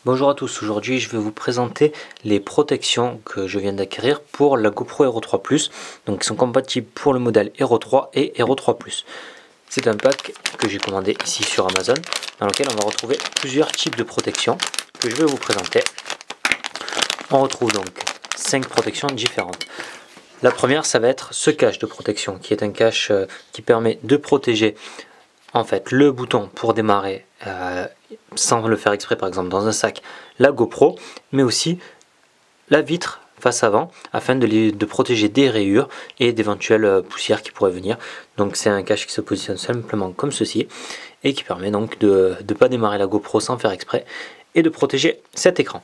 Bonjour à tous, aujourd'hui je vais vous présenter les protections que je viens d'acquérir pour la GoPro Hero 3 Plus, donc qui sont compatibles pour le modèle Hero 3 et Hero 3 Plus. C'est un pack que j'ai commandé ici sur Amazon, dans lequel on va retrouver plusieurs types de protections que je vais vous présenter. On retrouve donc 5 protections différentes. La première, ça va être ce cache de protection, qui est un cache qui permet de protéger en fait le bouton pour démarrer sans le faire exprès, par exemple dans un sac, la GoPro, mais aussi la vitre face avant afin de protéger des rayures et d'éventuelles poussières qui pourraient venir. Donc c'est un cache qui se positionne simplement comme ceci et qui permet donc de ne pas démarrer la GoPro sans faire exprès et de protéger cet écran.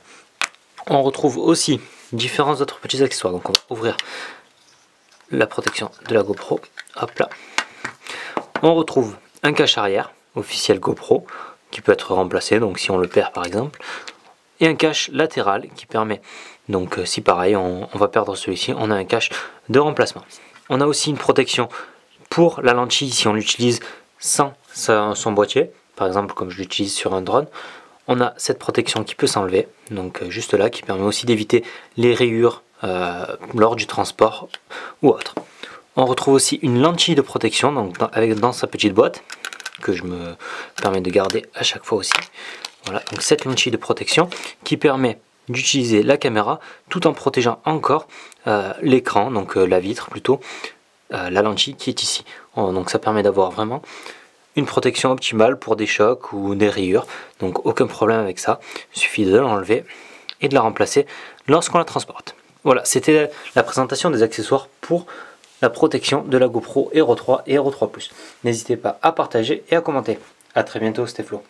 On retrouve aussi différents autres petits accessoires. Donc on va ouvrir la protection de la GoPro. Hop là. On retrouve un cache arrière officiel GoPro qui peut être remplacé, donc si on le perd par exemple, et un cache latéral qui permet, donc si pareil on va perdre celui-ci, on a un cache de remplacement. On a aussi une protection pour la lentille si on l'utilise sans son boîtier, par exemple comme je l'utilise sur un drone. On a cette protection qui peut s'enlever, donc juste là, qui permet aussi d'éviter les rayures lors du transport ou autre. On retrouve aussi une lentille de protection donc dans sa petite boîte, que je me permets de garder à chaque fois aussi. Voilà, donc cette lentille de protection qui permet d'utiliser la caméra tout en protégeant encore l'écran, donc la vitre plutôt, la lentille qui est ici. Donc ça permet d'avoir vraiment une protection optimale pour des chocs ou des rayures, donc aucun problème avec ça. Il suffit de l'enlever et de la remplacer lorsqu'on la transporte. Voilà, c'était la présentation des accessoires pour la protection de la GoPro Hero 3 et Hero 3 Plus. N'hésitez pas à partager et à commenter. A très bientôt, c'était Flo.